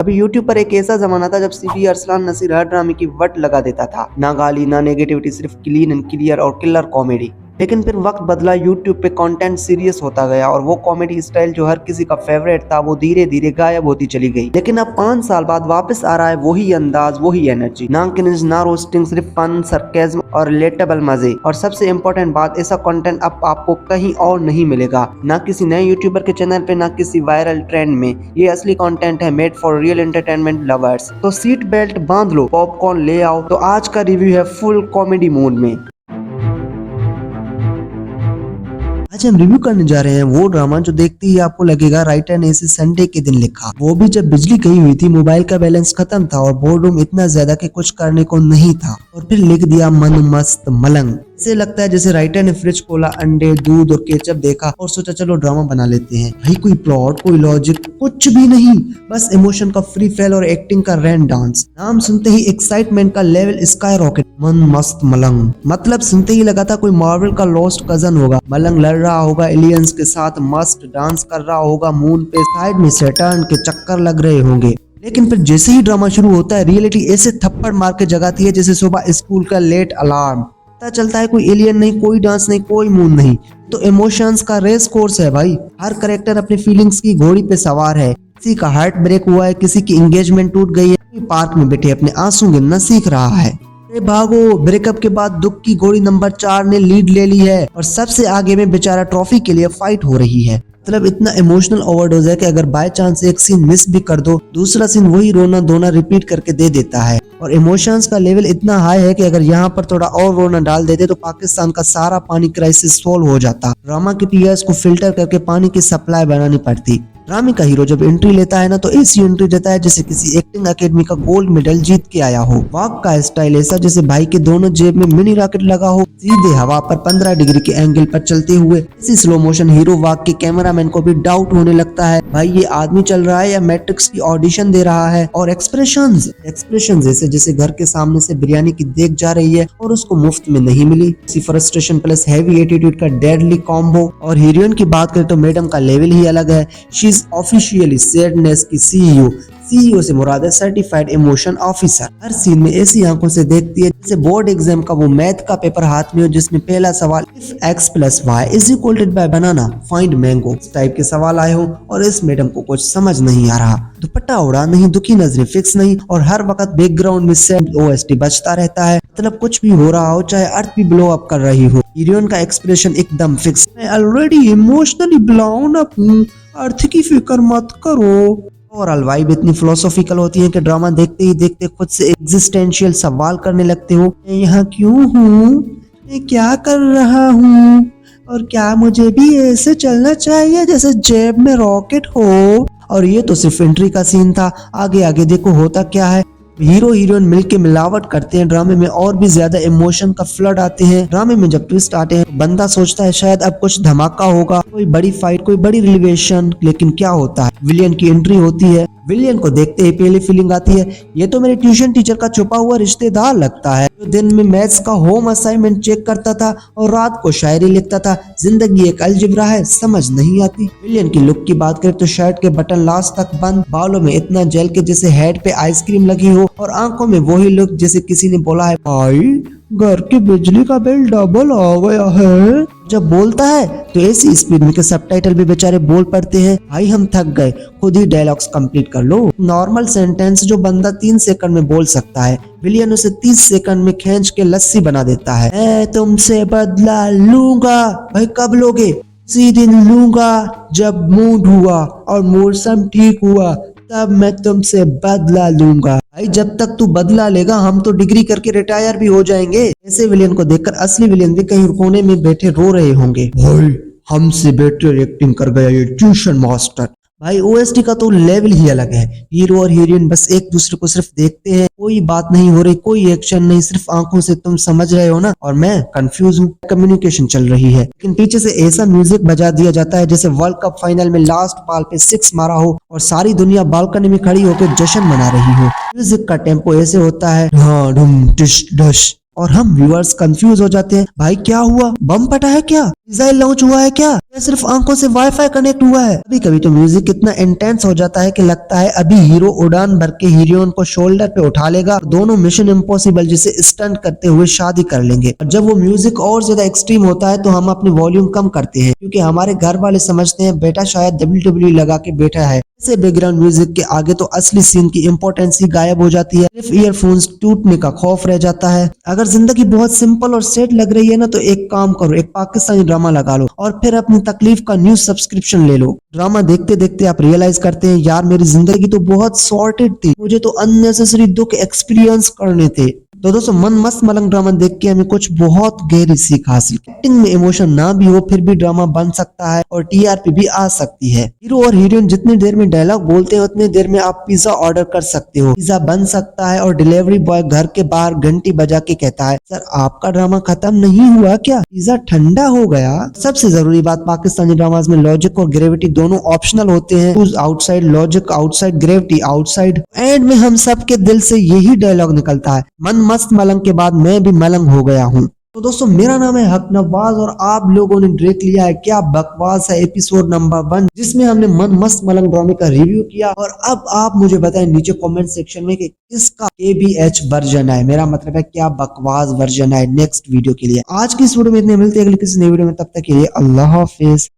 अभी यूट्यूब पर एक ऐसा जमाना था जब सीबी अरसलान नसीर हर ड्रामे की वट लगा देता था। ना गाली ना नेगेटिविटी, सिर्फ क्लीन एंड क्लियर और किलर कॉमेडी। लेकिन फिर वक्त बदला, यूट्यूब पे कंटेंट सीरियस होता गया और वो कॉमेडी स्टाइल जो हर किसी का फेवरेट था वो धीरे धीरे गायब होती चली गई। लेकिन अब 5 साल बाद वापस आ रहा है वही अंदाज, वही एनर्जी। ना क्रिंज ना रोस्टिंग, सिर्फ फन, सरकेज़म और रिलेटेबल मजे। और सबसे इम्पोर्टेंट बात, ऐसा कंटेंट अब आपको कहीं और नहीं मिलेगा, ना किसी नए यूट्यूबर के चैनल पे, ना किसी वायरल ट्रेंड में। ये असली कंटेंट है, made for real entertainment lovers. तो सीट बेल्ट बांध लो, पॉपकॉर्न ले आओ। तो आज का रिव्यू है फुल कॉमेडी मूड में। आज हम रिव्यू करने जा रहे हैं वो ड्रामा जो देखते ही आपको लगेगा राइटर ने इसे संडे के दिन लिखा, वो भी जब बिजली गई हुई थी, मोबाइल का बैलेंस खत्म था और बोर्डरूम इतना ज्यादा कि कुछ करने को नहीं था, और फिर लिख दिया मन मस्त मलंग। इसे लगता है जैसे राइटर ने फ्रिज खोला, अंडे, दूध और केचप देखा और सोचा चलो ड्रामा बना लेते हैं। भाई कोई प्लॉट, कोई लॉजिक, कुछ भी नहीं, बस इमोशन का फ्री फेल और एक्टिंग का रैन डांस। नाम सुनते ही एक्साइटमेंट का लेवल स्काई रॉकेट, मन मस्त मलंग। मतलब सुनते ही लगा था कोई मार्वल का लॉस्ट कजन होगा। मलंग लड़ रहा होगा एलियंस के साथ, मस्त डांस कर रहा होगा मून पे, साइड में सैटर्न के चक्कर लग रहे होंगे। लेकिन फिर जैसे ही ड्रामा शुरू होता है, रियलिटी ऐसे थप्पड़ मार के जगाती है जैसे सुबह स्कूल का लेट अलार्म। पता चलता है कोई एलियन नहीं, कोई डांस नहीं, कोई मून नहीं, तो इमोशंस का रेस कोर्स है भाई। हर करेक्टर अपनी फीलिंग्स की घोड़ी पे सवार है। किसी का हार्ट ब्रेक हुआ है, किसी की एंगेजमेंट टूट गई है, कोई पार्क में बैठे अपने आंसू गिनना सीख रहा है। अरे भागो, ब्रेकअप के बाद दुख की घोड़ी नंबर 4 ने लीड ले ली है और सबसे आगे में बेचारा ट्रॉफी के लिए फाइट हो रही है। मतलब इतना इमोशनल ओवरडोज है कि अगर बाय चांस एक सीन मिस भी कर दो, दूसरा सीन वही रोना धोना रिपीट करके दे देता है। और इमोशंस का लेवल इतना हाई है कि अगर यहाँ पर थोड़ा और रोना डाल देते तो पाकिस्तान का सारा पानी क्राइसिस सॉल्व हो जाता। ड्रामा के टीयर्स को फिल्टर करके पानी की सप्लाई बनानी पड़ती। ड्रामे का हीरो जब एंट्री लेता है ना, तो ऐसी एंट्री देता है जैसे किसी एक्टिंग एकेडमी का गोल्ड मेडल जीत के आया हो। वॉक का स्टाइल ऐसा जैसे भाई के दोनों जेब में मिनी रॉकेट लगा हो, सीधे हवा पर 15 डिग्री के एंगल पर चलते हुए। इसी स्लो मोशन हीरो वॉक के कैमरामैन को भी डाउट होने लगता है, भाई ये आदमी चल रहा है या मैट्रिक्स की ऑडिशन दे रहा है। और एक्सप्रेशंस ऐसे जैसे घर के सामने से बिरयानी की देख जा रही है और उसको मुफ्त में नहीं मिली। इसी फ्रस्ट्रेशन प्लस हैवी एटीट्यूड का डेडली कॉम्बो। और हीरोइन की बात करें तो मैडम का लेवल ही अलग है। शी इज ऑफिशियली सैडनेस की सीईओ से मुराद है सर्टिफाइड इमोशन ऑफिसर। हर सीन में ऐसी आंखों से देखती है जैसे बोर्ड एग्जाम का वो मैथ का पेपर हाथ में हो जिसमें पहला सवाल if x + y = by banana find mango, इस टाइप के सवाल आए हो। और इस मैडम को कुछ समझ नहीं आ रहा, दुपट्टा उड़ा नहीं, दुखी नजरें फिक्स नहीं, और हर वक्त बैकग्राउंड में सैड ओएसटी बजता रहता है। मतलब कुछ भी हो रहा हो, चाहे अर्थ भी ब्लो अप कर रही हो, हीरोइन का एक्सप्रेशन एकदम फिक्स, मैं ऑलरेडी इमोशनली ब्लोन अप हूँ, अर्थ की फिक्र मत करो। ओवरऑल वाइब इतनी फिलोसॉफिकल होती है कि ड्रामा देखते ही देखते खुद से एग्जिस्टेंशियल सवाल करने लगते हो। मैं यहाँ क्यों हूँ, मैं क्या कर रहा हूँ, और क्या मुझे भी ऐसे चलना चाहिए जैसे जेब में रॉकेट हो। और ये तो सिर्फ एंट्री का सीन था, आगे आगे देखो होता क्या है। हीरो हीरोइन मिलके मिलावट करते हैं, ड्रामे में और भी ज्यादा इमोशन का फ्लड आते हैं। ड्रामे में जब ट्विस्ट आते हैं, बंदा सोचता है शायद अब कुछ धमाका होगा, कोई बड़ी फाइट, कोई बड़ी रिलेवेशन। लेकिन क्या होता है, विलियन की एंट्री होती है। विलियन को देखते ही पहली फीलिंग आती है, ये तो मेरे ट्यूशन टीचर का छुपा हुआ रिश्तेदार लगता है, जो दिन में मैथ्स का होम असाइनमेंट चेक करता था और रात को शायरी लिखता था। जिंदगी एक अलजिब्रा है, समझ नहीं आती। विलियन की लुक की बात करें तो शर्ट के बटन लास्ट तक बंद, बालों में इतना जेल के जैसे हेड पे आइसक्रीम लगी हो, और आंखों में वही लुक जैसे किसी ने बोला है, भाई घर की बिजली का बिल डबल आ गया है। जब बोलता है तो ऐसी स्पीड में कि सबटाइटल भी बेचारे बोल पड़ते हैं, भाई हम थक गए, खुद ही डायलॉग्स कंप्लीट कर लो। नॉर्मल सेंटेंस जो बंदा 3 सेकंड में बोल सकता है, विलियन उसे 30 सेकंड में खींच के लस्सी बना देता है। मैं तुमसे बदला लूंगा, भाई कब लोगे, उसी दिन लूंगा जब मूड हुआ और मौसम ठीक हुआ, तब मैं तुमसे बदला लूंगा। भाई जब तक तू बदला लेगा हम तो डिग्री करके रिटायर भी हो जाएंगे। ऐसे विलेन को देखकर असली विलेन भी कहीं कोने में बैठे रो रहे होंगे, भाई हमसे बेटर एक्टिंग कर गया ये ट्यूशन मास्टर। भाई ओएसटी का तो लेवल ही अलग है। हीरो और हीरोइन बस एक दूसरे को सिर्फ देखते हैं, कोई बात नहीं हो रही, कोई एक्शन नहीं, सिर्फ आंखों से तुम समझ रहे हो ना, और मैं कंफ्यूज हूँ। कम्युनिकेशन चल रही है, लेकिन पीछे से ऐसा म्यूजिक बजा दिया जाता है जैसे वर्ल्ड कप फाइनल में लास्ट बॉल पे 6 मारा हो और सारी दुनिया बालकनी में खड़ी होकर जश्न मना रही हो। म्यूजिक का टेम्पो ऐसे होता है, ढा ढुम टिश ढश, और हम व्यूअर्स कंफ्यूज हो जाते हैं, भाई क्या हुआ, बम फटा है क्या, मिसाइल लॉन्च हुआ है क्या, या सिर्फ आंखों से वाईफाई कनेक्ट हुआ है। कभी कभी तो म्यूजिक इतना इंटेंस हो जाता है कि लगता है अभी हीरो उड़ान भर के हीरोइन को शोल्डर पे उठा लेगा, दोनों मिशन इम्पॉसिबल जिसे स्टंट करते हुए शादी कर लेंगे। और जब वो म्यूजिक और ज्यादा एक्सट्रीम होता है तो हम अपनी वॉल्यूम कम करते हैं, क्योंकि हमारे घर वाले समझते हैं बेटा शायद WWE लगा के बैठा है। ऐसे बैकग्राउंड म्यूजिक के आगे तो असली सीन की इंपॉर्टेंस ही गायब हो जाती है, सिर्फ ईयरफोन्स टूटने का खौफ रह जाता है। अगर जिंदगी बहुत सिंपल और सेट लग रही है ना, तो एक काम करो, एक पाकिस्तानी ड्रामा लगा लो और फिर अपनी तकलीफ का न्यूज सब्सक्रिप्शन ले लो। ड्रामा देखते देखते आप रियलाइज करते हैं यार मेरी जिंदगी तो बहुत सॉर्टेड थी, मुझे तो अननेसेसरी दुख एक्सपीरियंस करने थे। तो दोस्तों मन मस्त मलंग ड्रामा देख के हमें कुछ बहुत गहरी सीख हासिल। एक्टिंग में इमोशन ना भी हो फिर भी ड्रामा बन सकता है और टीआरपी भी आ सकती है। हीरो और हीरोइन जितनी देर में डायलॉग बोलते हैं उतनी देर में आप पिज्जा ऑर्डर कर सकते हो, पिज्जा बन सकता है और डिलीवरी बॉय घर के बाहर घंटी बजा के कहता है सर आपका ड्रामा खत्म नहीं हुआ क्या, पिज्जा ठंडा हो गया। सबसे जरूरी बात, पाकिस्तानी ड्रामाज में लॉजिक और ग्रेविटी दोनों ऑप्शनल होते हैं। Outside logic, outside gravity, outside. And में हम सबके दिल से यही डायलॉग निकलता है, मन मस्त मलंग के बाद मैं भी मलंग हो गया हूँ। तो दोस्तों मेरा नाम है हक नवाज और आप लोगों ने देख लिया है क्या बकवास है एपिसोड नंबर 1, जिसमें हमने मन मस्त मलंग ड्रामे का रिव्यू किया। और अब आप मुझे बताएं नीचे कमेंट सेक्शन में कि किसका KBH वर्जन है, मेरा मतलब है क्या बकवास वर्जन है नेक्स्ट वीडियो के लिए। आज की इस वीडियो में इतने, मिलते हैं अगली किसी नई वीडियो में, तब तक के लिए अल्लाह हाफिज।